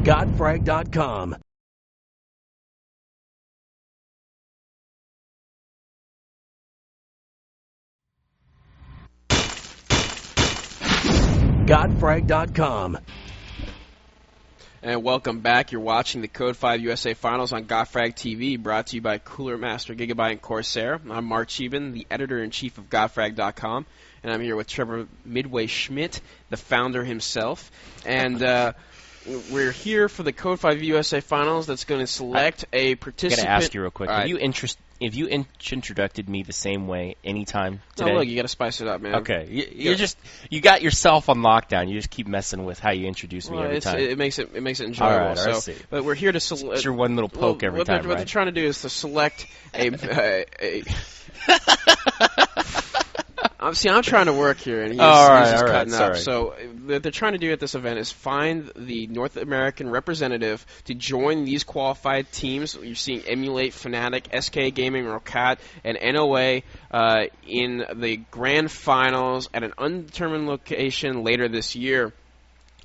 GotFrag.com. GotFrag.com. And welcome back. You're watching the KODE5 USA Finals on GotFragTV, brought to you by Cooler Master, Gigabyte, and Corsair. I'm Mark Cheban, the editor-in-chief of GotFrag.com, and I'm here with Trevor Midway Schmidt, the founder himself. And we're here for the KODE5 USA Finals that's going to select a participant. I got to ask you real quick. Right. Have you introduced me the same way anytime today? Oh, look, you got to spice it up, man. Okay, you got yourself on lockdown. You just keep messing with how you introduce me every time. It makes it enjoyable. All right, I so, see. But we're here to select. It's your one little poke every time, What they're trying to do is to select a See, I'm trying to work here, and he's just cutting up. So what they're trying to do at this event is find the North American representative to join these qualified teams. You're seeing Emulate, Fnatic, SK Gaming, Roccat, and NOA in the grand finals at an undetermined location later this year.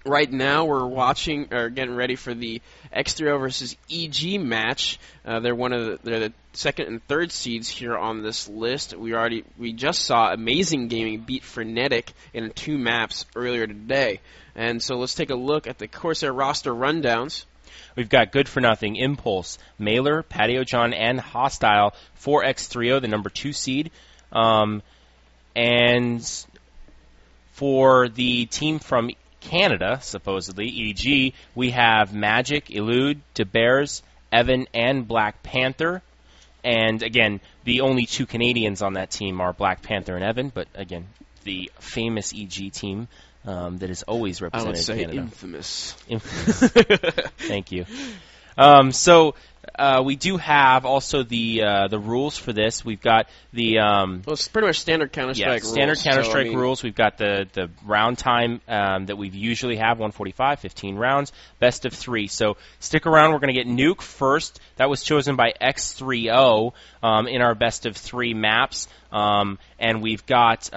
Right now, we're watching or getting ready for the x3o versus EG match. They're the second and third seeds here on this list. We just saw Amazing Gaming beat Frenetic in 2 maps earlier today. And so let's take a look at the Corsair roster rundowns. We've got Good for Nothing, Impulse, Mailer, Patio John, and Hostile for x3o, the number 2 seed. And for the team from Canada, supposedly, EG, we have Magic, Elude, DeBears, Evan, and Black Panther. And, again, the only 2 Canadians on that team are Black Panther and Evan, but, again, the famous EG team that is always represented in Canada. Infamous. Thank you. We do have also the rules for this. We've got the well, it's pretty much standard Counter-Strike rules. Standard Counter-Strike rules. We've got the round time that we usually have, 145, 15 rounds, best of 3. So stick around. We're going to get Nuke first. That was chosen by x3o in our best of 3 maps. And we've got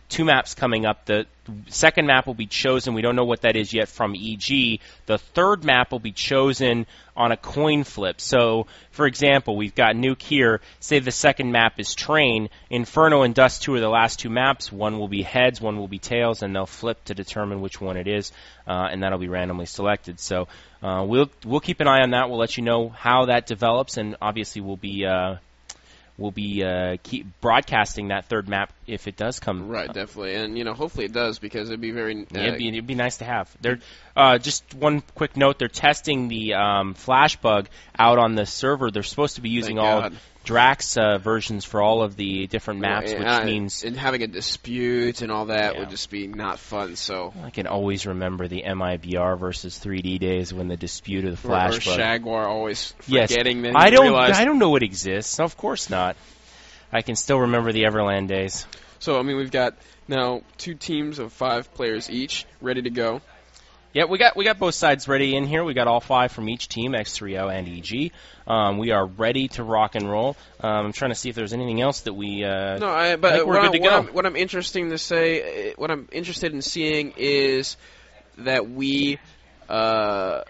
2 maps coming up. The second map will be chosen. We don't know what that is yet from EG. The third map will be chosen on a coin flip. So, for example, we've got Nuke here. Say the second map is Train. Inferno and Dust 2 are the last 2 maps. One will be heads, one will be tails, and they'll flip to determine which one it is, and that'll be randomly selected. So we'll keep an eye on that. We'll let you know how that develops, and obviously we'll be keep broadcasting that third map if it does come. Right, definitely, and hopefully it does, because it'd be very. It'd be nice to have. They're just one quick note: they're testing the flash bug out on the server. They're supposed to be using all Drax versions for all of the different maps, which means and having a dispute and all that would just be not fun. So I can always remember the MIBR versus 3D days when the dispute of the flash bug. Jaguar always forgetting that. I don't know it exists. Of course not. I can still remember the Everland days. So we've got now 2 teams of 5 players each ready to go. Yeah, we got both sides ready in here. We got all 5 from each team, x3o and EG. We are ready to rock and roll. I'm trying to see if there's anything else that we. But we're good to go. What I'm interested in seeing is that we go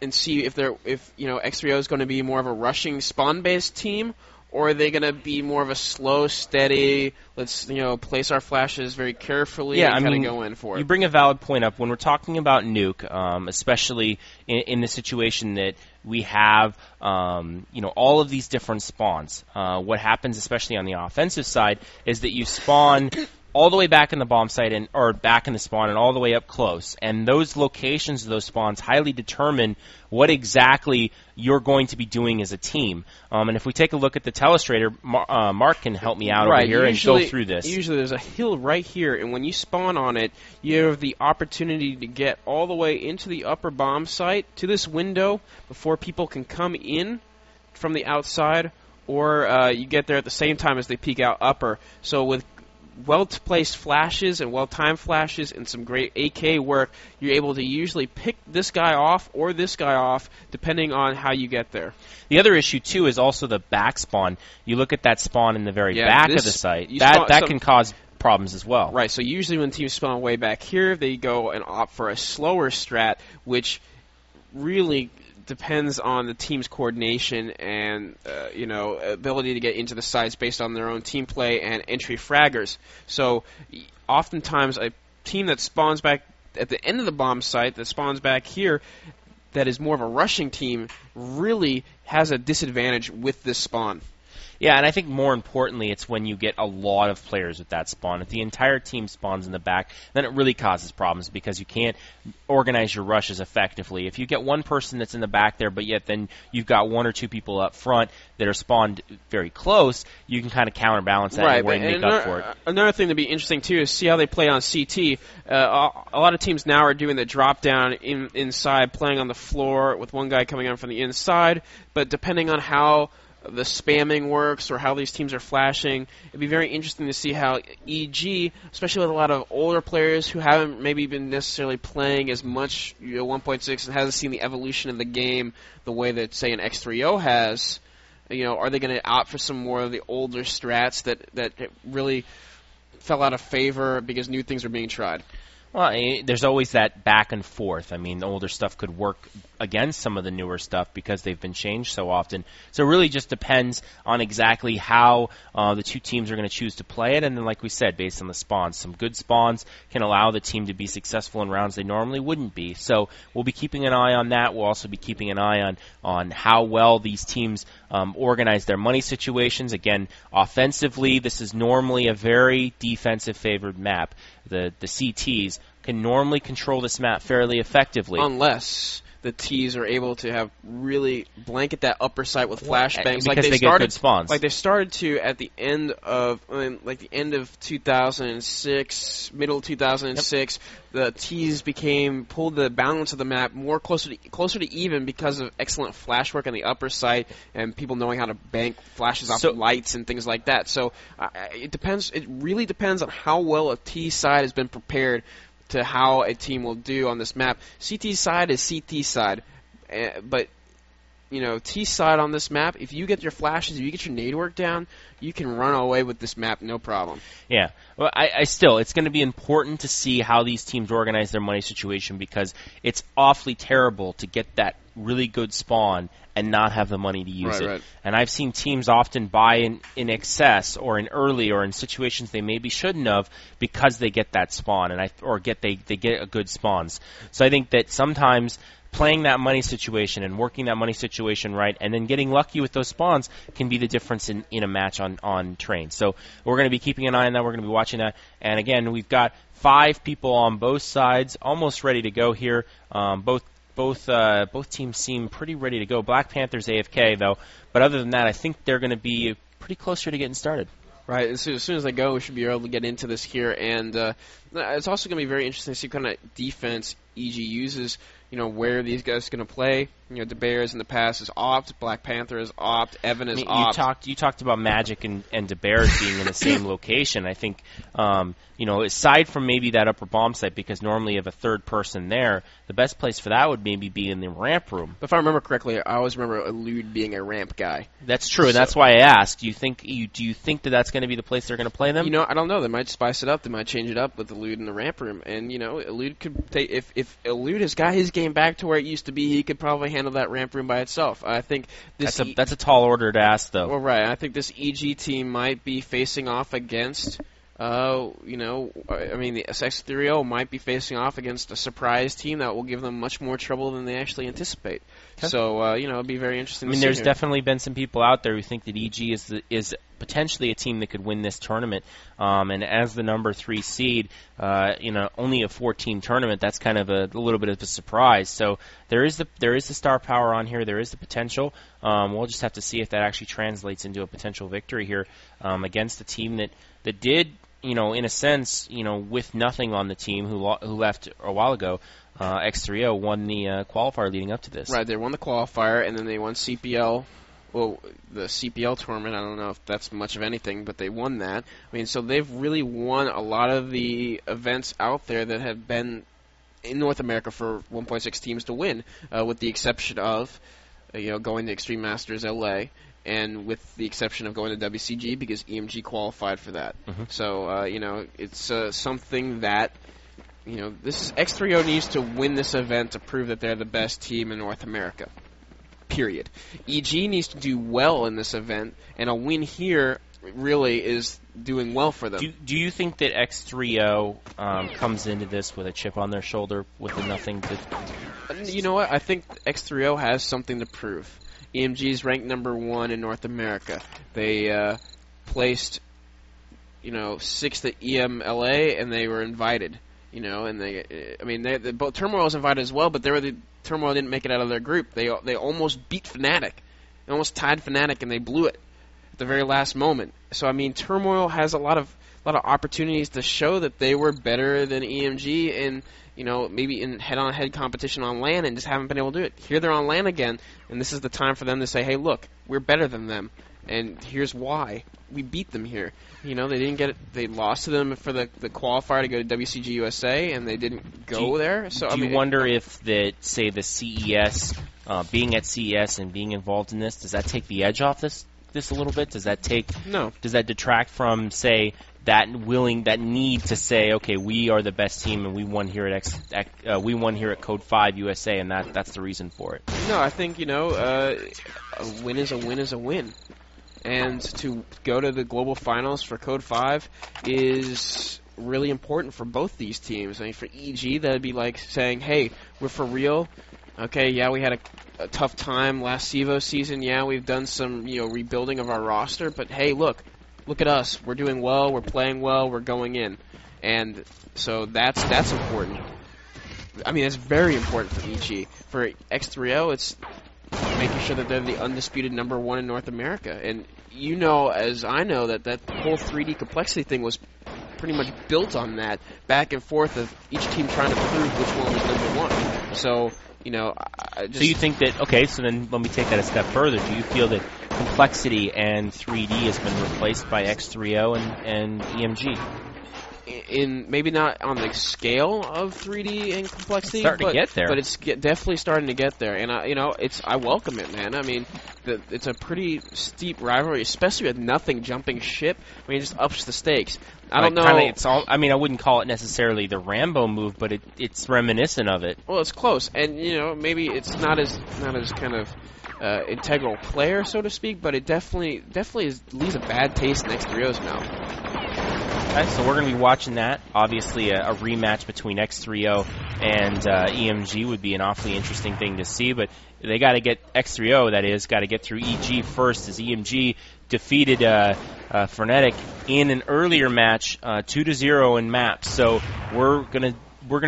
and see if x3o is going to be more of a rushing spawn-based team, or are they going to be more of a slow, steady, let's place our flashes very carefully and kind of go in for it? You bring a valid point up. When we're talking about Nuke, especially in the situation that we have, all of these different spawns, what happens, especially on the offensive side, is that you spawn all the way back in the bomb site or back in the spawn and all the way up close. And those locations of those spawns highly determine what exactly you're going to be doing as a team. And if we take a look at the telestrator, Mark can help me out over here and go through this. Usually there's a hill right here, and when you spawn on it, you have the opportunity to get all the way into the upper bomb site to this window before people can come in from the outside, or you get there at the same time as they peek out upper. So with well-placed flashes and well-timed flashes and some great AK work, you're able to usually pick this guy off or this guy off depending on how you get there. The other issue, too, is also the back spawn. You look at that spawn in the very back of the site. That can cause problems as well. Right, so usually when teams spawn way back here, they go and opt for a slower strat, which really depends on the team's coordination and ability to get into the sites based on their own team play and entry fraggers. So oftentimes a team that spawns back at the end of the bomb site, that spawns back here, that is more of a rushing team, really has a disadvantage with this spawn. Yeah, and I think more importantly, it's when you get a lot of players with that spawn. If the entire team spawns in the back, then it really causes problems because you can't organize your rushes effectively. If you get one person that's in the back there, but yet then you've got one or two people up front that are spawned very close, you can kind of counterbalance that and make up for it. Another thing to be interesting, too, is see how they play on CT. A lot of teams now are doing the drop-down inside, playing on the floor with one guy coming on from the inside, but depending on how the spamming works or how these teams are flashing, it'd be very interesting to see how EG, especially with a lot of older players who haven't maybe been necessarily playing as much 1.6 and hasn't seen the evolution of the game the way that, say, an x3o has, are they going to opt for some more of the older strats that really fell out of favor because new things are being tried? Well, there's always that back and forth. I mean, the older stuff could work against some of the newer stuff because they've been changed so often. So it really just depends on exactly how the two teams are going to choose to play it. And then, like we said, based on the spawns. Some good spawns can allow the team to be successful in rounds they normally wouldn't be. So we'll be keeping an eye on that. We'll also be keeping an eye on how well these teams organize their money situations. Again, offensively, this is normally a very defensive-favored map. The CTs can normally control this map fairly effectively. Unless the T's are able to have really blanket that upper site with flashbangs, because they get good spawns. Like they started to at the end of, the end of 2006, middle 2006. Yep. The T's pulled the balance of the map more closer to even because of excellent flash work on the upper site and people knowing how to bank flashes off lights and things like that. So it depends. It really depends on how well a T side has been prepared to how a team will do on this map. CT side is CT side, but T side on this map, if you get your flashes, if you get your nade work down, you can run away with this map no problem. Yeah, well, it's going to be important to see how these teams organize their money situation because it's awfully terrible to get that really good spawn and not have the money to use it. Right. And I've seen teams often buy in excess or in early or in situations they maybe shouldn't have because they get that spawn they get a good spawns. So I think that sometimes playing that money situation and working that money situation right and then getting lucky with those spawns can be the difference in a match on train. So we're going to be keeping an eye on that. We're going to be watching that. And again, we've got 5 people on both sides almost ready to go here. Both teams seem pretty ready to go. Black Panther's AFK, though. But other than that, I think they're going to be pretty closer to getting started. Right. As soon as they go, we should be able to get into this here. And it's also going to be very interesting to see what kind of defense EG uses. Where these guys are going to play. De Beers in the past is opt. Black Panther is opt. Evan is opt. You talked about Magic and De Beers being in the same location. I think, aside from maybe that upper bomb site, because normally you have a third person there, the best place for that would maybe be in the ramp room. If I remember correctly, I always remember Elude being a ramp guy. That's true, and that's why I asked. Do you think that that's going to be the place they're going to play them? I don't know. They might spice it up. They might change it up with Elude in the ramp room. And Elude could take if Elude has got his game back to where it used to be, he could probably handle that ramp room by itself. I think that's a tall order to ask, though. Well, right. I think this EG team might be facing off against, the x3o might be facing off against a surprise team that will give them much more trouble than they actually anticipate. Okay. So, it'd be very interesting. I mean, there's definitely been some people out there who think that EG is potentially a team that could win this tournament. And as the number 3 seed, only a 14 tournament, that's kind of a little bit of a surprise. So there is the star power on here. There is the potential. We'll just have to see if that actually translates into a potential victory here against a team that did, in a sense, with nothing on the team who left a while ago. X3o won the qualifier leading up to this. Right, they won the qualifier, and then they won CPL. Well, the CPL tournament, I don't know if that's much of anything, but they won that. I mean, so they've really won a lot of the events out there that have been in North America for 1.6 teams to win, with the exception of, going to Extreme Masters LA and with the exception of going to WCG because EMG qualified for that. So, it's something that, this x3o needs to win this event to prove that they're the best team in North America. Period. EG needs to do well in this event, and a win here really is doing well for them. Do you think that x3o comes into this with a chip on their shoulder with nothing to... You know what? I think x3o has something to prove. EMG is ranked -- in North America. They placed, 6th at EMLA, and they were invited. Both Turmoil was invited as well, but Turmoil didn't make it out of their group. They almost beat Fnatic. They almost tied Fnatic, and they blew it at the very last moment. So Turmoil has a lot of opportunities to show that they were better than EMG and maybe in head-on-head competition on LAN and just haven't been able to do it. Here they're on LAN again, and this is the time for them to say, hey, look, we're better than them, and here's why. We beat them here. They didn't get it. They lost to them for the qualifier to go to WCG USA, and they didn't go there. So do you wonder if the CES, being at CES and being involved in this, does that take the edge off this a little bit? Does that No. Does that detract from, say, that need to say, okay, we are the best team and we won here at KODE5 USA, and that's the reason for it? No, I think a win is a win is a win, and to go to the global finals for KODE5 is really important for both these teams. For EG, that'd be like saying, hey, we're for real. Okay, yeah, we had a tough time last CEVO season. Yeah, we've done some rebuilding of our roster, but hey, look at us. We're doing well. We're playing well. We're going in, and so that's important. It's very important for EG. For x3o, it's making sure that they're the undisputed #1 in North America. And as I know, that whole 3D complexity thing was pretty much built on that back and forth of each team trying to prove which one was #1. So. So you think that, okay, so then let me take that a step further. Do you feel that complexity and 3D has been replaced by x3o and EMG? Maybe not on the scale of 3D and complexity, it's starting to get there. But it's definitely starting to get there, and I welcome it, man. It's a pretty steep rivalry, especially with nothing jumping ship. It just ups the stakes. I don't know. I wouldn't call it necessarily the Rambo move, but it's reminiscent of it. Well, it's close, and maybe it's not as kind of integral player, so to speak, but it definitely leaves a bad taste in x3o's mouth. Okay, so we're going to be watching that. Obviously, a rematch between x3o and EMG would be an awfully interesting thing to see, but they got to get x3o, that is, got to get through EG first, as EMG defeated Fnatic in an earlier match, 2-0 in maps. So we're gonna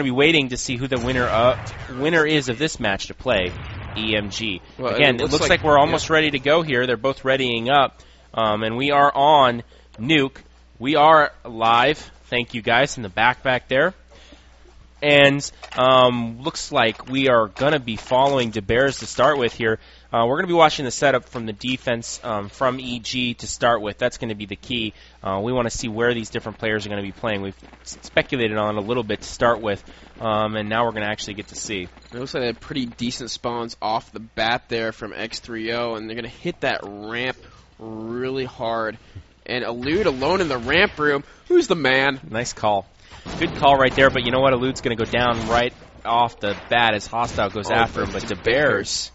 be waiting to see who the winner is of this match to play EMG. Well, again, it looks like we're almost ready to go here. They're both readying up, and we are on Nuke. We are live. Thank you guys in the back there. And looks like we are going to be following DeBears to start with here. We're going to be watching the setup from the defense from EG to start with. That's going to be the key. We want to see where these different players are going to be playing. We've speculated on a little bit to start with, and now we're going to actually get to see. It looks like they had pretty decent spawns off the bat there from x3o, and they're going to hit that ramp really hard. And Elude alone in the ramp room. Who's the man? Nice call. Good call right there, but you know what? Elude's going to go down right off the bat as Hostile goes after him. But DeBears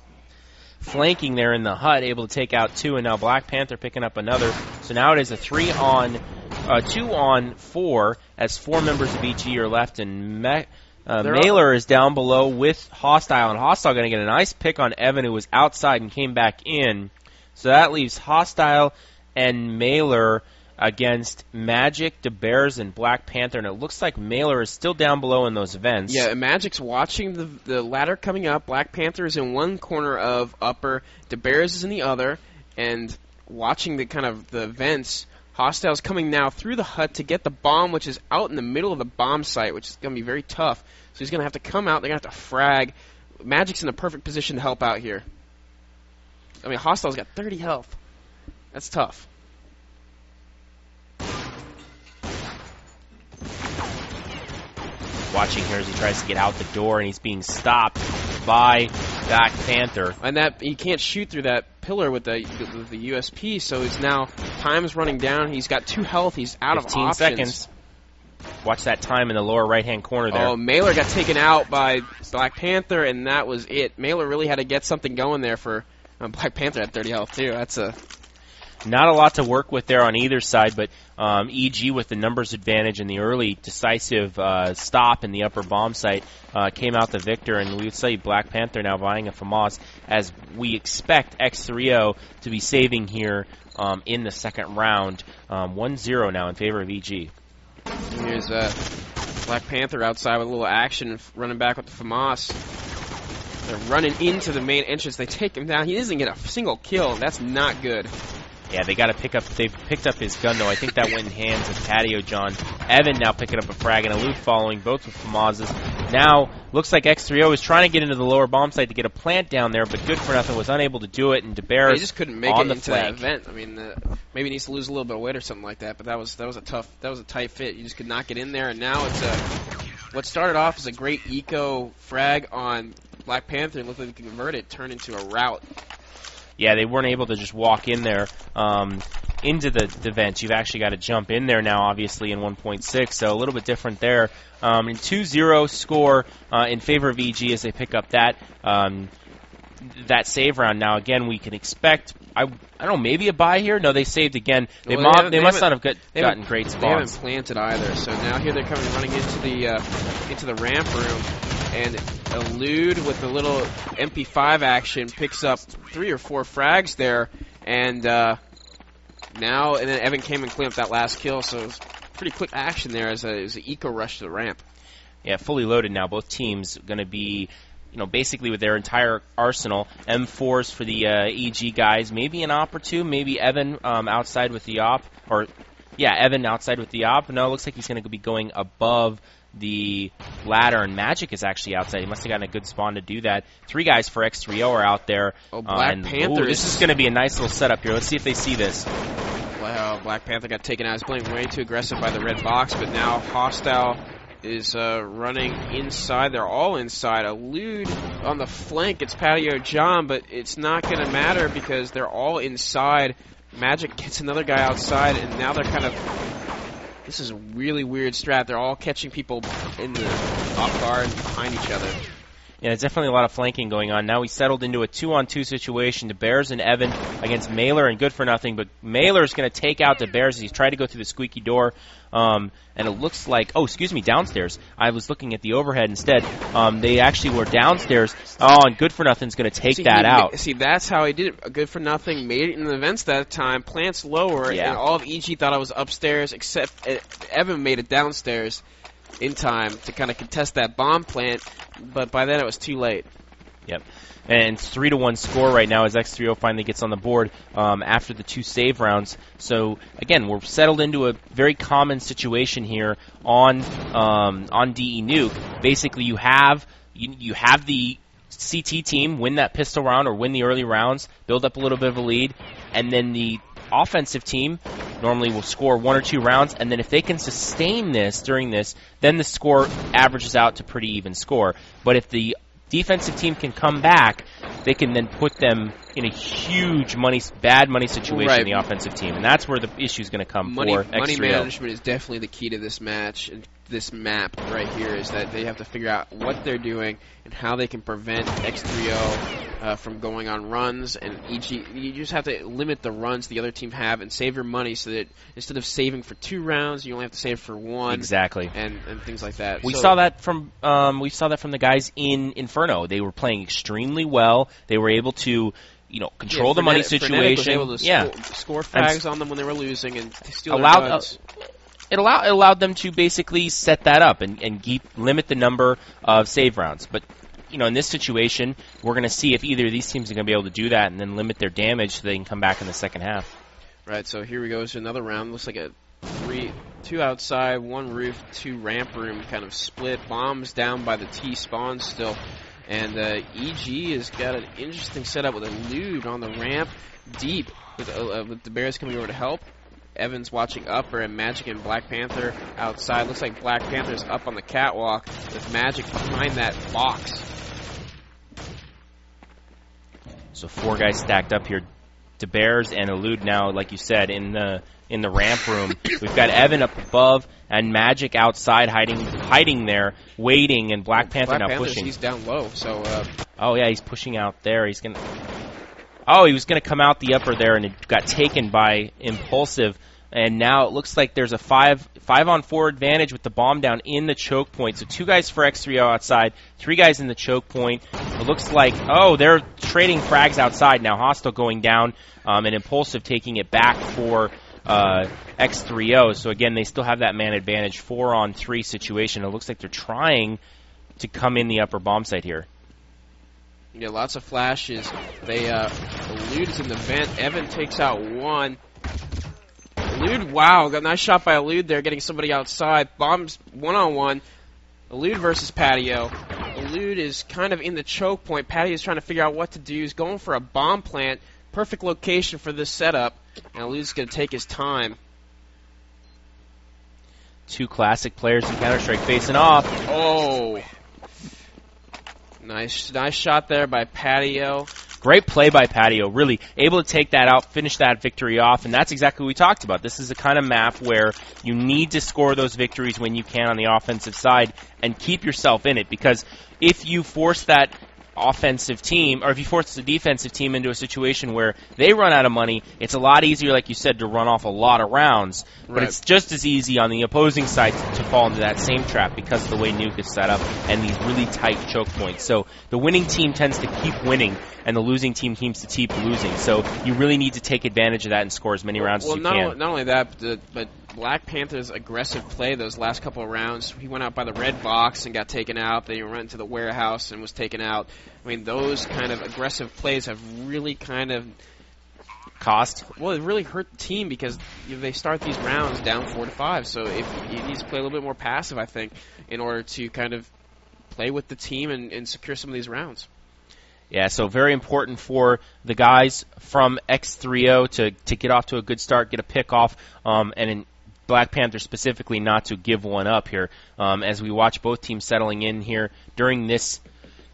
flanking there in the hut, able to take out 2, and now Black Panther picking up another. So now it is a 2-on-4 as 4 members of EG are left, and Mailer is down below with Hostile, and Hostile going to get a nice pick on Evan, who was outside and came back in. So that leaves Hostile and Mailer against Magic, DeBears, and Black Panther, and it looks like Mailer is still down below in those events. Yeah, Magic's watching the ladder coming up. Black Panther is in one corner of upper, DeBears is in the other, and watching the vents. Hostile's coming now through the hut to get the bomb, which is out in the middle of the bomb site, which is going to be very tough. So he's going to have to come out. They're going to have to frag. Magic's in a perfect position to help out here. Hostile's got 30 health. That's tough. Watching here as he tries to get out the door, and he's being stopped by Black Panther. And that he can't shoot through that pillar with the USP, so he's now time's running down. He's got 2 health. He's out of options. 15 seconds. Watch that time in the lower right-hand corner there. Oh, Mailer got taken out by Black Panther, and that was it. Mailer really had to get something going there for Black Panther at 30 health, too. That's a... Not a lot to work with there on either side, but EG with the numbers advantage and the early decisive stop in the upper bomb site came out the victor, and we would say Black Panther now vying a FAMAS as we expect x3o to be saving here in the second round. 1-0 now in favor of EG. Here's Black Panther outside with a little action, running back with the FAMAS. They're running into the main entrance. They take him down. He doesn't get a single kill. That's not good. Yeah, they got to pick up. They've picked up his gun though. I think that went in hands of Patio John. Evan now picking up a frag and a loot following, both with FAMASs. Now looks like x3o is trying to get into the lower bomb site to get a plant down there, but Good for Nothing was unable to do it. And DeBears he just couldn't make it into flank. that event. I mean, maybe he needs to lose a little bit of weight or something like that. But that was a tight fit. You just could not get in there. And now it's what started off as a great eco frag on Black Panther, looked like they could convert it, turned into a rout. Yeah, they weren't able to just walk in there into the vent. You've actually got to jump in there now, obviously, in 1.6, so a little bit different there. And 2-0 score in favor of EG as they pick up that save round. Now, again, we can expect, I don't know, maybe a buy here? No, they saved again. They must not have gotten great spawns. They haven't planted either, so now here they're running into the ramp room. And Elude with the little MP5 action picks up 3 or 4 frags there, and then Evan came and cleaned up that last kill, so it was pretty quick action there as an eco rush to the ramp. Yeah, fully loaded now. Both teams going to be, basically with their entire arsenal. M4s for the EG guys, maybe an op or two, maybe Evan outside with the op, Evan outside with the op. No, it looks like he's going to be going above the ladder, and Magic is actually outside. He must have gotten a good spawn to do that. 3 guys for x3o are out there. Oh, Black Panther. This is going to be a nice little setup here. Let's see if they see this. Wow, Black Panther got taken out. He's playing way too aggressive by the red box, but now Hostile is running inside. They're all inside. Elude on the flank. It's Patio John, but it's not going to matter because they're all inside. Magic gets another guy outside, and now they're kind of... This is a really weird strat. They're all catching people in the off guard behind each other. Yeah, there's definitely a lot of flanking going on. Now we settled into a 2-on-2 situation. DeBears and Evan against Mailer and Good for Nothing, but Mailer's going to take out DeBears as he's trying to go through the squeaky door. And it looks like, downstairs. I was looking at the overhead instead. They actually were downstairs. Oh, and Good for Nothing's going to take that out. See, that's how he did it. Good for Nothing made it in the events that time. Plants lower, and all of EG thought I was upstairs, except Evan made it downstairs in time to kind of contest that bomb plant, but by then it was too late. Yep. And it's 3-1 score right now as x3o finally gets on the board after the 2 save rounds. So again, we're settled into a very common situation here on DE Nuke. Basically, you have the CT team win that pistol round or win the early rounds, build up a little bit of a lead, and then the offensive team normally will score 1 or 2 rounds, and then if they can sustain this during this, then the score averages out to pretty even score. But if the defensive team can come back, they can then put them in a huge bad money situation in the offensive team, and that's where the issue is going to come for x3o. Money management is definitely the key to this match, and this map right here is that they have to figure out what they're doing and how they can prevent x3o from going on runs, and you just have to limit the runs the other team have and save your money so that instead of saving for 2 rounds, you only have to save for 1. Exactly. And things like that. We saw that from the guys in Inferno. They were playing extremely well. They were able to control the money situation. Was able to score frags on them when they were losing and steal their guns. It allowed them to basically set that up and limit the number of save rounds. But in this situation, we're going to see if either of these teams are going to be able to do that and then limit their damage so they can come back in the second half. Right, so here we go to another round. Looks like a 2 outside, 1 roof, 2 ramp room kind of split. Bombs down by the T spawn still. And EG has got an interesting setup with Elude on the ramp deep with the Bears coming over to help. Evans watching upper and Magic and Black Panther outside. Looks like Black Panther's up on the catwalk with Magic behind that box. So 4 guys stacked up here. DeBears and Elude now, like you said, in the ramp room. We've got Evan up above and Magic outside hiding there, waiting, and Black Panther now pushing. He's down low, so... Oh, yeah, he's pushing out there. He's going to... Oh, he was going to come out the upper there, and it got taken by Impulsive. And now it looks like there's a 5-on-4 advantage with the bomb down in the choke point. So 2 guys for x3o outside, 3 guys in the choke point. It looks like, oh, they're trading frags outside now. Hostile going down, and Impulsive taking it back for x3o. So again, they still have that man advantage, 4-on-3 situation. It looks like they're trying to come in the upper bomb site here. Yeah, lots of flashes. Elude is in the vent. Evan takes out 1. Elude, wow, got a nice shot by Elude there, getting somebody outside. Bombs 1-on-1. Elude versus Patio. Elude is kind of in the choke point. Patio's trying to figure out what to do. He's going for a bomb plant. Perfect location for this setup. And Elude's going to take his time. 2 classic players in Counter-Strike facing off. Oh. Nice shot there by Patio. Great play by Patio, really able to take that out, finish that victory off, and that's exactly what we talked about. This is the kind of map where you need to score those victories when you can on the offensive side and keep yourself in it, because if you force that offensive team, or if you force the defensive team into a situation where they run out of money, it's a lot easier, like you said, to run off a lot of rounds. But it's just as easy on the opposing side to fall into that same trap because of the way Nuke is set up and these really tight choke points. So the winning team tends to keep winning, and the losing team seems to keep losing. So you really need to take advantage of that and score as many rounds as you can. Not only that, but Black Panther's aggressive play those last couple of rounds, he went out by the red box and got taken out. Then he went into the warehouse and was taken out. I mean, those kind of aggressive plays have really kind of cost. Well, it really hurt the team because they start these rounds down 4-5. So if he needs to play a little bit more passive, I think, in order to kind of play with the team and secure some of these rounds. Yeah, so very important for the guys from x3o to get off to a good start, get a pick off, and in Black Panther specifically not to give one up here as we watch both teams settling in here during this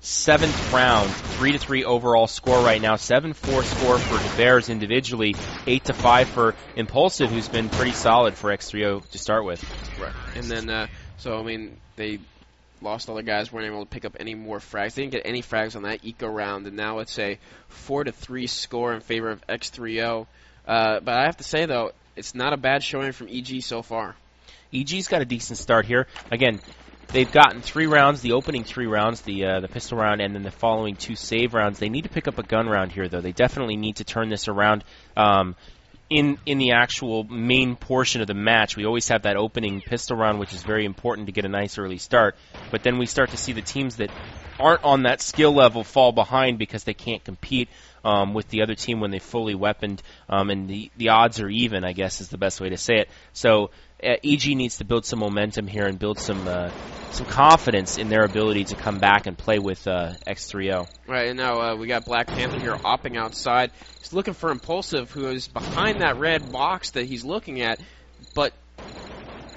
7th round. 3-3 overall score right now. 7-4 score for the Bears individually. 8-5 for Impulsive, who's been pretty solid for x3o to start with. Right. And then, so, I mean, they lost all the guys, weren't able to pick up any more frags. They didn't get any frags on that eco round, and now it's a 4-3 score in favor of x3o. But I have to say, though, it's not a bad showing from EG so far. EG's got a decent start here. Again, they've gotten 3 rounds, the opening 3 rounds, the pistol round, and then the following 2 save rounds. They need to pick up a gun round here, though. They definitely need to turn this around. In the actual main portion of the match, we always have that opening pistol round, which is very important to get a nice early start. But then we start to see the teams that aren't on that skill level fall behind because they can't compete with the other team when they fully weaponed, and the odds are even, I guess is the best way to say it. So EG needs to build some momentum here and build some confidence in their ability to come back and play with x3o. Right, and now we got Black Panther here opping outside. He's looking for Impulsive, who is behind that red box that he's looking at, but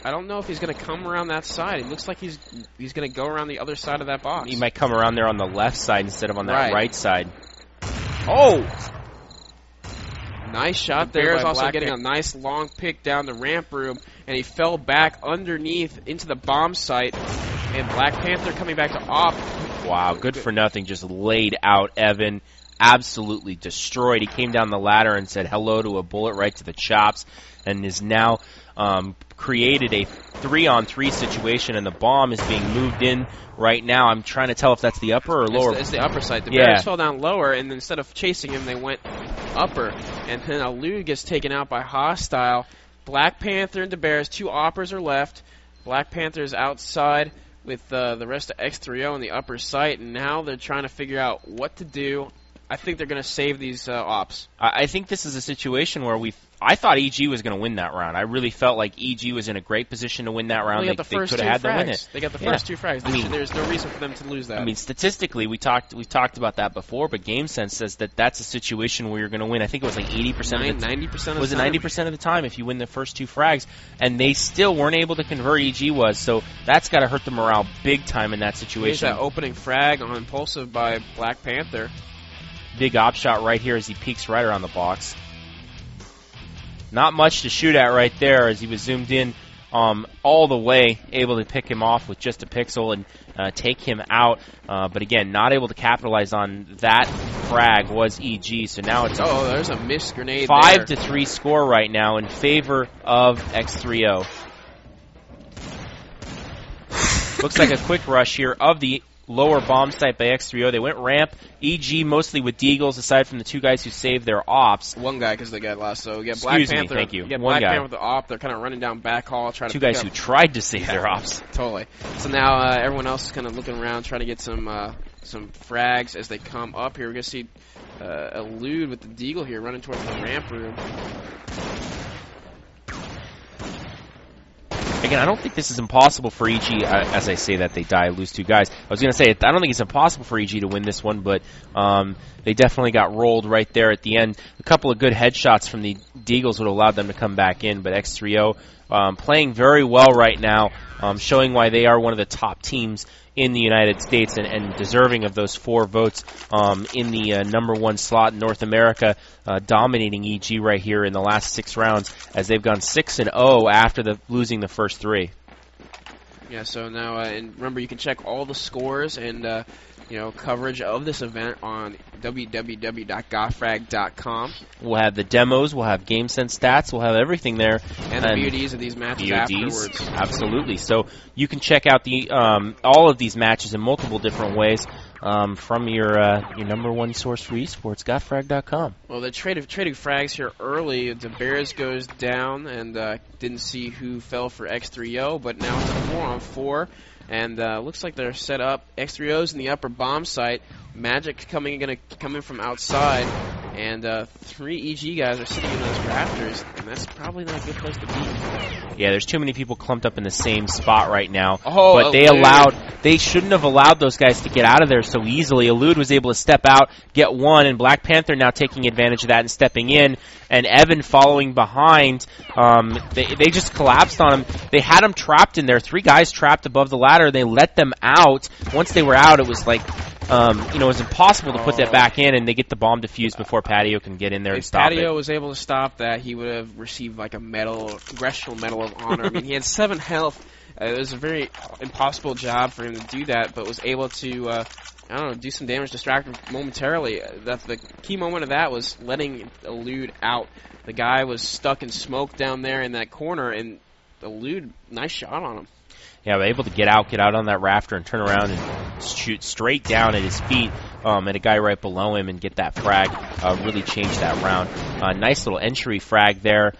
I don't know if he's going to come around that side. It looks like he's going to go around the other side of that box. He might come around there on the left side instead of on that right side. Oh! Nice shot there. Bears also getting a nice long pick down the ramp room, and he fell back underneath into the bomb site. And Black Panther coming back to op. Wow, good for nothing. Just laid out Evan. Absolutely destroyed. He came down the ladder and said hello to a bullet right to the chops, and is now created a 3-on-3 situation, and the bomb is being moved in right now. I'm trying to tell if that's the upper or lower. It's the upper side. The Bears fell down lower, and instead of chasing him, they went upper. And then Elude gets taken out by Hostile. Black Panther and the Bears, 2 oppers are left. Black Panther's outside with the rest of x3o on the upper site, and now they're trying to figure out what to do. I think they're going to save these ops. I think this is a situation where I thought EG was going to win that round. I really felt like EG was in a great position to win that round. They could have had to win it. They got the first 2 frags. There's no reason for them to lose that. I mean, statistically, we talked about that before, but GameSense says that that's a situation where you're going to win. I think it was like 80% of the 90% of the time. Was it 90% of the time if you win the first 2 frags? And they still weren't able to convert. EG was, so that's got to hurt the morale big time in that situation. Here's that opening frag on Impulsive by Black Panther. big op shot right here as he peeks right around the box. Not much to shoot at right there as he was zoomed in all the way, able to pick him off with just a pixel and take him out. But again, not able to capitalize on that frag was EG. So now it's there's a missed grenade. 5-3 score right now in favor of x3o. Looks like a quick rush here of the lower bomb site by x3o. They went ramp. EG mostly with deagles, aside from the two guys who saved their ops. One guy because they got lost. So you got Black Panther. Thank you. You got One Black guy. Panther with the op. They're kind of running down back hall, trying to two guys who tried to save their ops. Totally. So now everyone else is kind of looking around, trying to get some frags as they come up here. We're gonna see Elude with the deagle here running towards the ramp room. Again, I don't think this is impossible for EG. As I say that, they die, lose two guys. I was going to say, I don't think it's impossible for EG to win this one, but they definitely got rolled right there at the end. A couple of good headshots from the Deagles would have allowed them to come back in, but x3o playing very well right now, showing why they are one of the top teams in the United States and deserving of those 4 votes in the #1 slot in North America, dominating EG right here in the last 6 rounds as they've gone 6-0 after losing the first 3. Yeah, so now, and remember, you can check all the scores and coverage of this event on www.GotFrag.com. We'll have the demos, we'll have game sense stats, we'll have everything there. And the VODs of these matches afterwards. Absolutely. So you can check out the all of these matches in multiple different ways from your #1 source for esports, GotFrag.com. Well, they're trading frags here early. The Bears goes down and didn't see who fell for x3o, but now it's a 4-on-4. And looks like they're set up. x3o's in the upper bomb site. Magic going to come in from outside. And 3 EG guys are sitting in those rafters. And that's probably not a good place to be. Yeah, there's too many people clumped up in the same spot right now. But they shouldn't have allowed those guys to get out of there so easily. Elude was able to step out, get one, and Black Panther now taking advantage of that and stepping in. And Evan following behind. They just collapsed on him. They had him trapped in there. 3 guys trapped above the ladder. They let them out. Once they were out, it was like, it was impossible to put that back in, and they get the bomb defused before Patio can get in there and stop it. If Patio was able to stop that, he would have received like a Congressional Medal of Honor. I mean, he had 7 health. It was a very impossible job for him to do that, but was able to, do some damage, distract him momentarily. The key moment of that was letting Elude out. The guy was stuck in smoke down there in that corner, and Elude, nice shot on him. Yeah, able to get out on that rafter and turn around and shoot straight down at his feet at a guy right below him and get that frag. Really changed that round. Nice little entry frag there.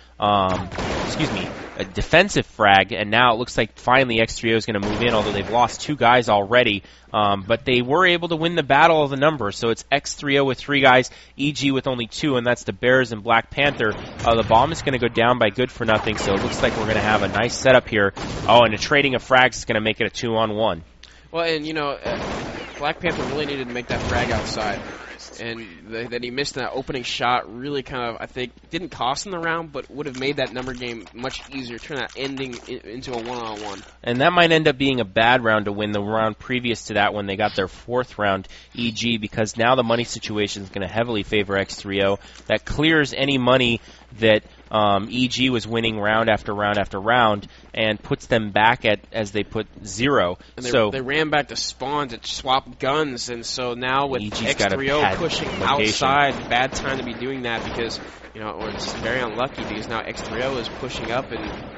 A defensive frag, and now it looks like finally x3o is going to move in, although they've lost 2 guys already. But they were able to win the battle of the numbers. So it's x3o with 3 guys, EG with only 2, and that's the Bears and Black Panther. The bomb is going to go down by good for nothing, so it looks like we're going to have a nice setup here. And a trading of frags is going to make it a 2-on-1. Well, and Black Panther really needed to make that frag outside. And that he missed that opening shot really kind of, I think, didn't cost him the round, but would have made that number game much easier, turn that ending into a 1-on-1. And that might end up being a bad round to win the round previous to that when they got their 4th round EG, because now the money situation is going to heavily favor x3o. That clears any money that EG was winning round after round after round and puts them back at, as they put, 0. And they ran back to spawn to swap guns, and so now with EG's x3o pushing outside, bad time to be doing that because, or it's very unlucky because now x3o is pushing up and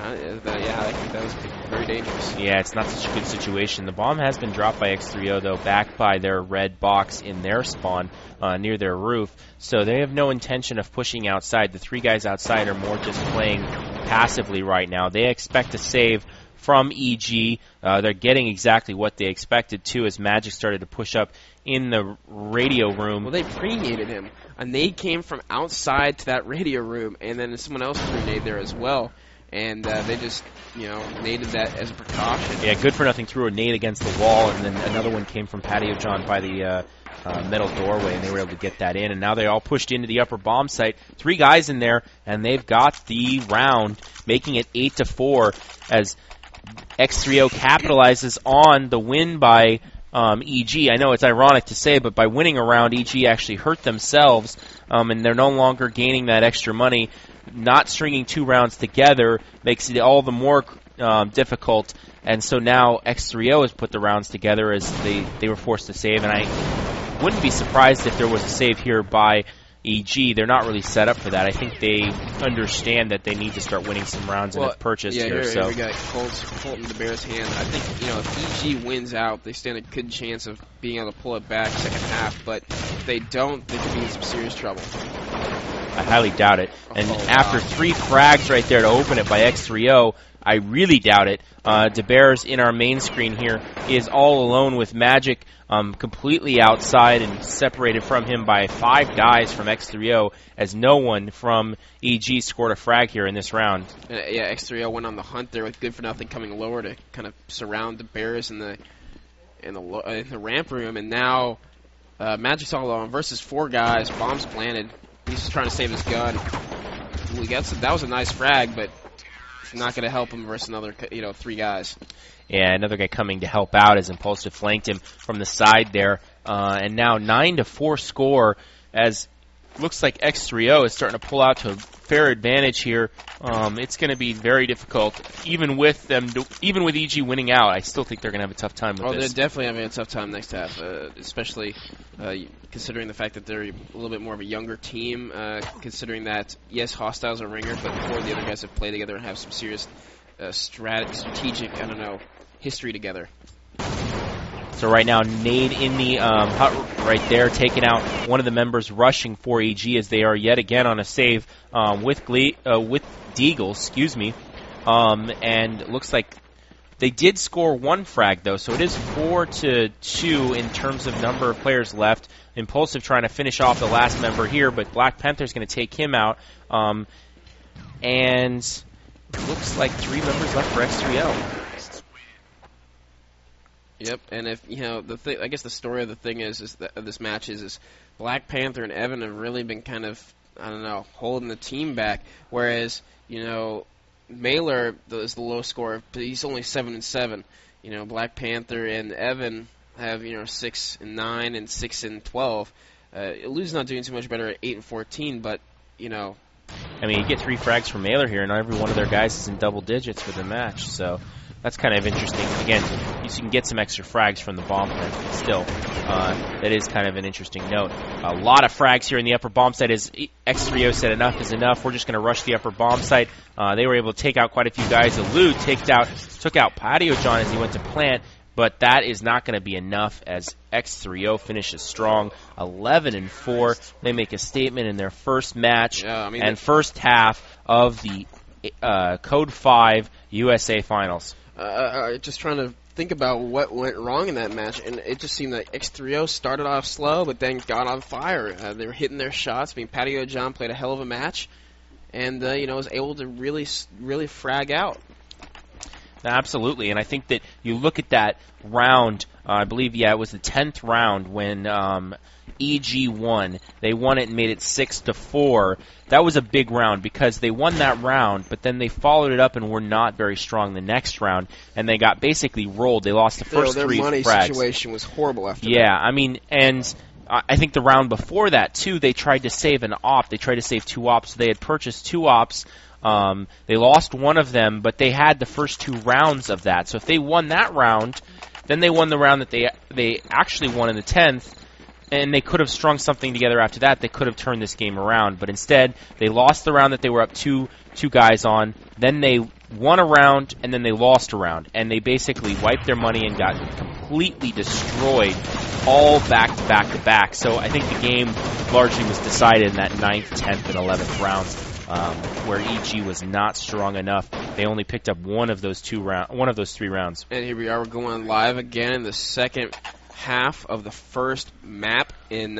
I think that was very dangerous. Yeah, it's not such a good situation. The bomb has been dropped by x3o, though, back by their red box in their spawn near their roof. So they have no intention of pushing outside. The 3 guys outside are more just playing passively right now. They expect to save from EG. They're getting exactly what they expected, too, as Magic started to push up in the radio room. Well, they pre-naded him. A nade came from outside to that radio room, and then someone else pre-naded there as well. And they just, naded that as a precaution. Yeah, good for nothing threw a nade against the wall, and then another one came from Patio John by the metal doorway, and they were able to get that in. And now they all pushed into the upper bomb site. 3 guys in there, and they've got the round, making it 8-4 as x3o capitalizes on the win by EG. I know it's ironic to say, but by winning a round, EG actually hurt themselves, and they're no longer gaining that extra money. Not stringing 2 rounds together makes it all the more difficult, and so now x3o has put the rounds together as they were forced to save, and I wouldn't be surprised if there was a save here by EG. They're not really set up for that. I think they understand that they need to start winning some rounds and have purchased here. Here we got Colton DeBear's hand. I think, if EG wins out, they stand a good chance of being able to pull it back second half, but if they don't, they could be in some serious trouble. I highly doubt it. And after 3 frags right there to open it by x3o, I really doubt it. DeBear's in our main screen here is all alone with Magic, completely outside and separated from him by 5 guys from x3o, as no one from EG scored a frag here in this round. Yeah, x3o went on the hunt there with Good for Nothing coming lower to kind of surround DeBear's in the ramp room, and now Magic's all alone versus 4 guys. Bombs planted. He's just trying to save his gun. That was a nice frag, but not going to help him versus another, 3 guys. Yeah, another guy coming to help out as Impulsive flanked him from the side there. And now 9-4 score, as looks like x3o is starting to pull out to a fair advantage here. It's going to be very difficult, even with EG winning out. I still think they're going to have a tough time with this. They're definitely having a tough time next half, especially considering the fact that they're a little bit more of a younger team. Considering that, yes, Hostiles are ringer, but 4 of the other guys have played together and have some serious strategic, history together. So right now, Nade in the hut right there, taking out one of the members rushing for EG as they are yet again on a save with Deagle, excuse me. And it looks like they did score 1 frag, though, so it is 4-2 in terms of number of players left. Impulsive trying to finish off the last member here, but Black Panther's going to take him out. And looks like 3 members left for x3o. Yep, and if I guess the story of the thing is that this match is Black Panther and Evan have really been kind of holding the team back, whereas Mailer is the low scorer, but he's only 7-7. Black Panther and Evan have 6-9 and 6-12. Lou's not doing too much better at 8-14, but you get 3 frags from Mailer here, and every one of their guys is in double digits for the match, so that's kind of interesting. Again, you can get some extra frags from the bomb plant, but still, that is kind of an interesting note. A lot of frags here in the upper bomb site. As x3o said, enough is enough. We're just going to rush the upper bomb site. They were able to take out quite a few guys. Lou took out Patio John as he went to plant, but that is not going to be enough as x3o finishes strong, 11-4. They make a statement in their first match and first half of the KODE5 USA Finals. Just trying to think about what went wrong in that match, and it just seemed like x3o started off slow, but then got on fire. They were hitting their shots. Patio John played a hell of a match, and was able to really frag out. Absolutely, and I think that you look at that round, I believe, it was the 10th round when EG won. They won it and made it 6-4. That was a big round because they won that round, but then they followed it up and were not very strong the next round, and they got basically rolled. They lost the first 3 frags. Their money situation was horrible after that. Yeah, and I think the round before that, too, they tried to save an op. They tried to save 2 ops. They had purchased 2 ops. They lost one of them, but they had the first 2 rounds of that. So if they won that round, then they won the round that they actually won in the 10th, and they could have strung something together after that. They could have turned this game around, but instead they lost the round that they were up 2 guys on. Then they won a round, and then they lost a round, and they basically wiped their money and got completely destroyed, all back to back to back. So I think the game largely was decided in that 9th, 10th, and 11th rounds. Where EG was not strong enough. They only picked up one of those 3 rounds. And here we are, we're going live again in the second half of the first map in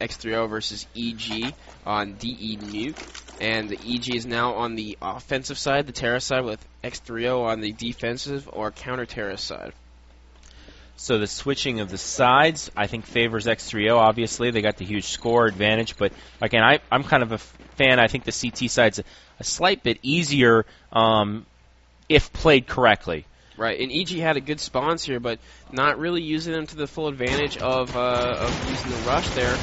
x3o versus EG on DE Nuke. And the EG is now on the offensive side, the terrorist side, with x3o on the defensive or counter-terrorist side. So the switching of the sides, I think, favors x3o. Obviously, they got the huge score advantage. But, again, I'm kind of a fan. I think the CT side's a slight bit easier if played correctly. Right, and EG had a good spawns here, but not really using them to the full advantage of using the rush there.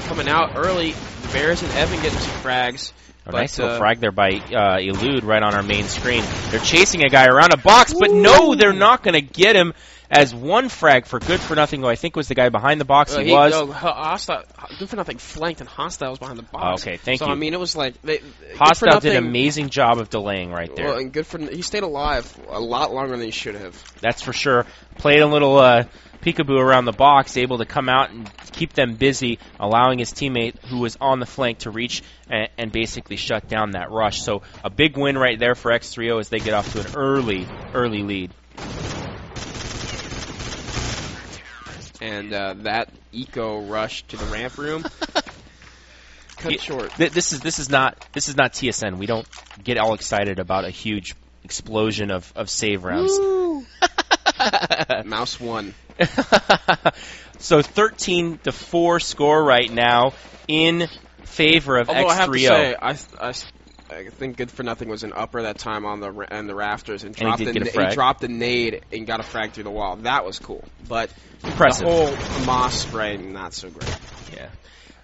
Coming out early, the Bears and Evan getting some frags. Nice little frag there by Elude right on our main screen. They're chasing a guy around a box, but no, they're not going to get him. As one frag for Good For Nothing, who I think was the guy behind the box. He was. No, Good For Nothing flanked, and Hostile was behind the box. Okay, thank you. So, I mean, it was like... Hostile did an amazing job of delaying right there. Well, and he stayed alive a lot longer than he should have. That's for sure. Played a little peekaboo around the box, able to come out and keep them busy, allowing his teammate, who was on the flank, to reach and basically shut down that rush. So a big win right there for x3o as they get off to an early lead. And that eco rush to the ramp room cut short. This is not TSN. We don't get all excited about a huge explosion of save rounds. Mouse won. So 13-4 score right now in favor of x3o. I have to say, I think Good For Nothing was an upper that time on the rafters and he dropped the nade and got a frag through the wall. That was cool, but impressive. The whole FAMAS spray, not so great. Yeah,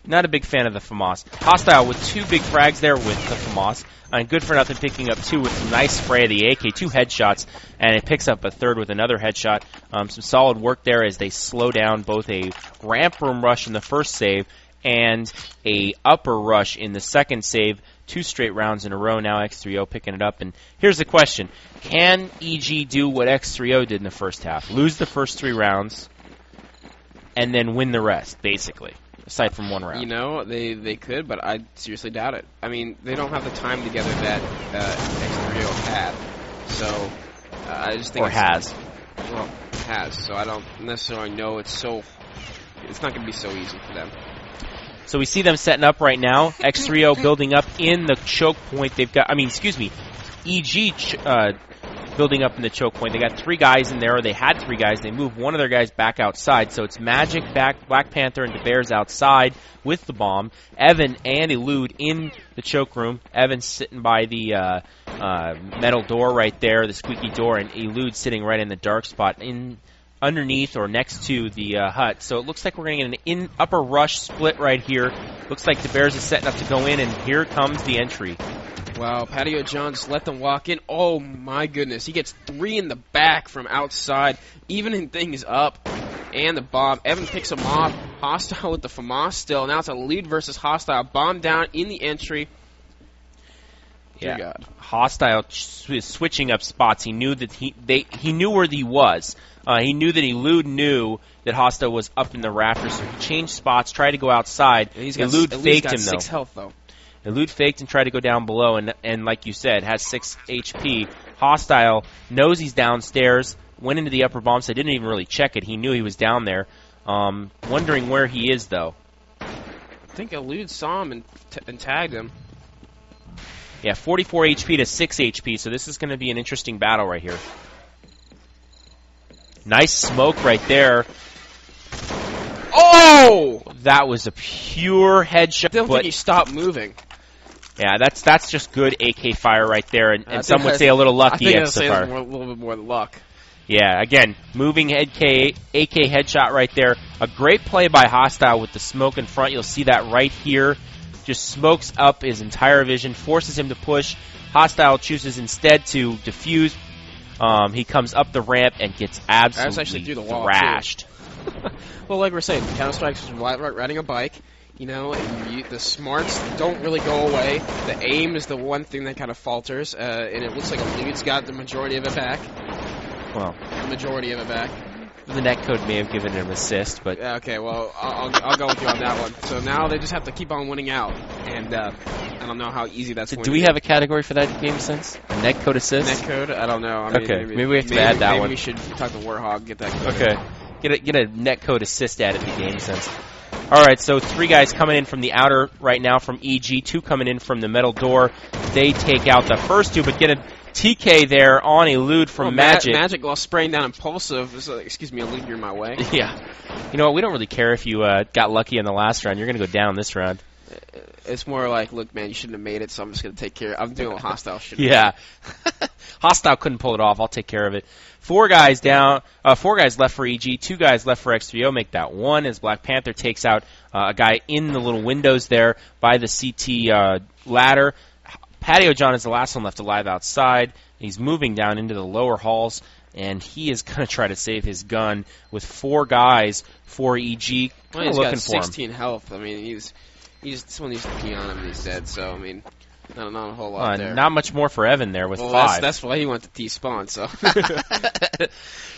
not a big fan of the FAMAS. Hostile with 2 big frags there with the FAMAS, and Good For Nothing picking up 2 with some nice spray of the AK, 2 headshots, and it picks up a 3rd with another headshot. Some solid work there as they slow down both a ramp room rush in the first save and a upper rush in the second save. 2 straight rounds in a row now, x3o picking it up. And here's the question. Can EG do what x3o did in the first half? Lose the first 3 rounds and then win the rest, basically, aside from 1 round. You know, they could, but I seriously doubt it. I mean, they don't have the time together that x3o had. So, I just think has. Well, has. So I don't necessarily know it's not going to be so easy for them. So we see them setting up right now. x3o building up in the choke point. EG building up in the choke point. They got 3 guys in there, or they had 3 guys. They moved one of their guys back outside. So it's Magic, Black Panther, and DeBears outside with the bomb. Evan and Elude in the choke room. Evan sitting by the metal door right there, the squeaky door, and Elude sitting right in the dark spot underneath or next to the hut. So it looks like we're going to get an upper rush split right here. Looks like DeBears is setting up to go in, and here comes the entry. Wow, Patio John just let them walk in. Oh my goodness, he gets 3 in the back from outside, evening things up, and the bomb. Evan picks him off. Hostile with the FAMAS still. Now it's a lead versus Hostile. Bomb down in the entry. Yeah, God. Hostile is switching up spots. He knew that he knew where he was. He knew that Elude knew that Hostile was up in the rafters, so he changed spots, tried to go outside. Elude faked him, though. 6 health, though. Elude faked and tried to go down below, and like you said, has 6 HP. Hostile knows he's downstairs, went into the upper bomb, so didn't even really check it. He knew he was down there. Wondering where he is, though. I think Elude saw him and tagged him. Yeah, 44 HP to 6 HP, so this is going to be an interesting battle right here. Nice smoke right there. Oh! That was a pure headshot. I don't think he stopped moving. Yeah, that's just good AK fire right there, and some would say a little lucky. I think I'd say a little bit more luck. Yeah, again, moving AK headshot right there. A great play by Hostile with the smoke in front. You'll see that right here. Just smokes up his entire vision, forces him to push. Hostile chooses instead to defuse. He comes up the ramp and gets absolutely through the wall, thrashed. Well, like we're saying, Counter-Strike's just riding a bike. You know, and the smarts don't really go away. The aim is the one thing that kind of falters, and it looks like Elude's got the majority of it back. Well, the majority of it back. The netcode may have given him an assist, but okay, well, I'll go with you on that one. So now they just have to keep on winning out, and I don't know how easy that's going to be. Do we have a category for that game sense? A netcode assist? Netcode? I don't know. I mean, okay, maybe we have to add that one. Maybe we should talk to Warhog, get that code. Okay, get a netcode assist added to game sense. All right, so 3 guys coming in from the outer right now from EG, 2 coming in from the metal door. They take out the first 2, but get a TK there on Elude from Magic. Magic while spraying down Impulsive. Excuse me, Elude, you're in my way. Yeah. You know what? We don't really care if you got lucky in the last round. You're going to go down this round. It's more like, look, man, you shouldn't have made it, so I'm just going to take care of it. I'm doing what Hostile should. Yeah. Hostile couldn't pull it off. I'll take care of it. 4 guys down. 4 guys left for EG. 2 guys left for x3o. Make that 1 as Black Panther takes out a guy in the little windows there by the CT ladder. Patio John is the last one left alive outside. He's moving down into the lower halls, and he is going to try to save his gun with 4 guys for EG. Well, he's got 16 health. I mean, someone needs to pee on him and he's dead, so, I mean, not a whole lot there. Not much more for Evan there with 5. That's why he went to T-spawn, so.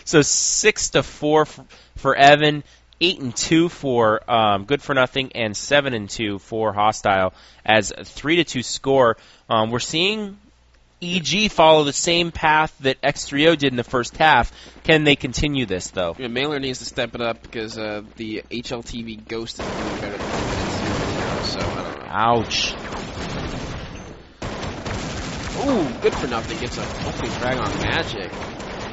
So 6-4 for Evan, 8-2 for Good for Nothing, and 7-2 for Hostile as a 3-2 score. We're seeing EG follow the same path that x3o did in the first half. Can they continue this, though? Yeah, Mailer needs to step it up because the HLTV Ghost is doing better than x3o, so I don't know. Ouch. Ooh, Good for Nothing gets an opening frag on Magic.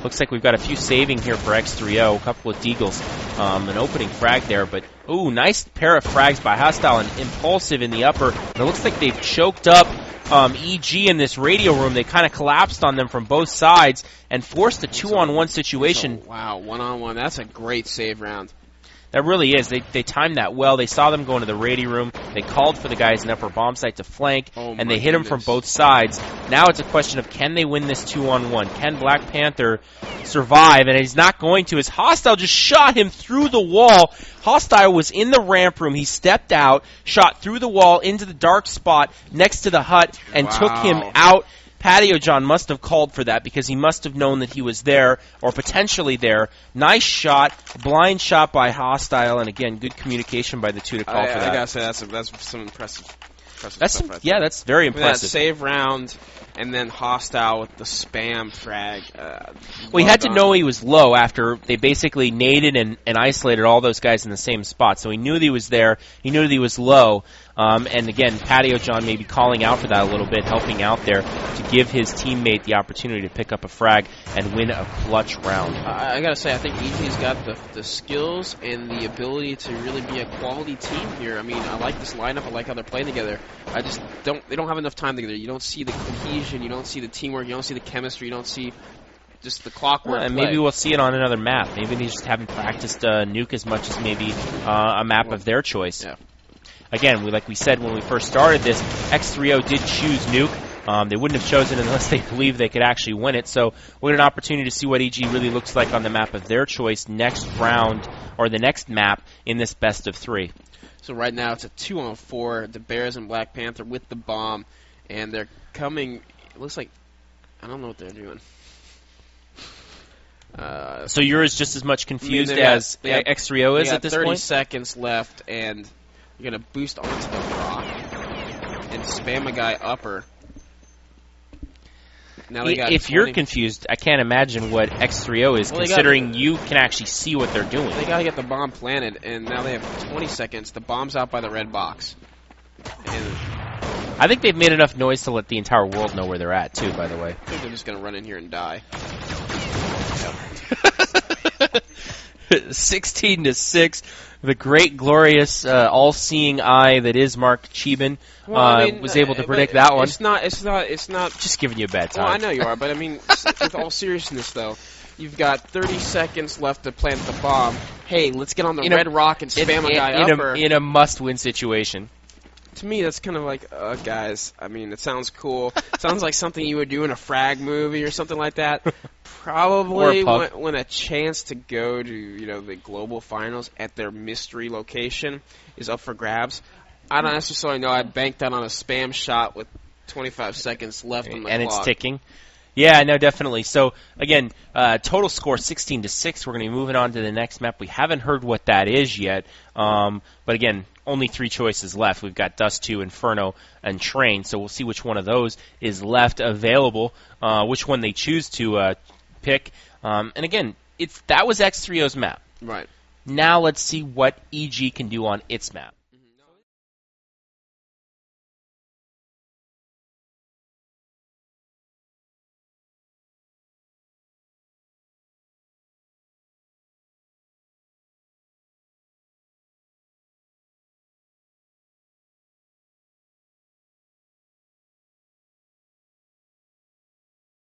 Looks like we've got a few saving here for x3o, a couple of deagles, an opening frag there, but ooh, nice pair of frags by Hostile and Impulsive in the upper. And it looks like they've choked up EG in this radio room. They kind of collapsed on them from both sides and forced a 2-on-1 situation. Wow, 1-on-1. That's a great save round. That really is. They timed that well. They saw them go into the radio room. They called for the guys in upper bomb site to flank, and they hit them from both sides. Now it's a question of can they win this 2-on-1? Can Black Panther survive? And he's not going to. As Hostile just shot him through the wall. Hostile was in the ramp room. He stepped out, shot through the wall into the dark spot next to the hut, and took him out. Patio John must have called for that because he must have known that he was there or potentially there. Nice shot, blind shot by Hostile, and again, good communication by the two to call for that. I gotta say that's some impressive stuff right there. That's very impressive. That save round and then Hostile with the spam frag. Well, he had to know he was low after they basically naded and isolated all those guys in the same spot. So he knew that he was there. He knew that he was low. And again, Patio John maybe calling out for that a little bit, helping out there to give his teammate the opportunity to pick up a frag and win a clutch round. I gotta say, I think EG's got the skills and the ability to really be a quality team here. I mean, I like this lineup. I like how they're playing together. I just they don't have enough time together. You don't see the cohesion. You don't see the teamwork. You don't see the chemistry. You don't see just the clockwork and play. Maybe we'll see it on another map. Maybe they just haven't practiced Nuke as much as maybe a map of their choice. Yeah. Again, like we said when we first started this, x3o did choose Nuke. They wouldn't have chosen it unless they believed they could actually win it. So we had an opportunity to see what EG really looks like on the map of their choice next round, or the next map in this best of 3. So right now it's a 2-on-4, the Bears and Black Panther with the bomb, and they're coming, it looks like, I don't know what they're doing. So you're just as much confused as x3o is at this 30 point? 30 seconds left, and you're going to boost onto the rock and spam a guy upper. Now they got if you're confused, I can't imagine what x3o is, considering you can actually see what they're doing. They got to get the bomb planted, and now they have 20 seconds. The bomb's out by the red box. And I think they've made enough noise to let the entire world know where they're at, too, by the way. I think they're just going to run in here and die. 16-6. The great, glorious, all-seeing eye that is Mark Cheban was able to predict that one. It's not. Just giving you a bad time. Well, I know you are, but I mean, with all seriousness, though, you've got 30 seconds left to plant the bomb. Hey, let's get on the red rock and spam a guy upper. In a must-win situation. To me, that's kind of like, guys, I mean, it sounds cool. It sounds like something you would do in a frag movie or something like that. Probably when a chance to go to, the global finals at their mystery location is up for grabs. I don't necessarily know. I'd bank that on a spam shot with 25 seconds left on the clock. And it's ticking. Yeah, no, definitely. So, again, total score 16-6. We're going to be moving on to the next map. We haven't heard what that is yet. But, again, only 3 choices left. We've got Dust 2, Inferno, and Train. So we'll see which one of those is left available, which one they choose to pick. And, again, that was x3o's map. Right. Now let's see what EG can do on its map.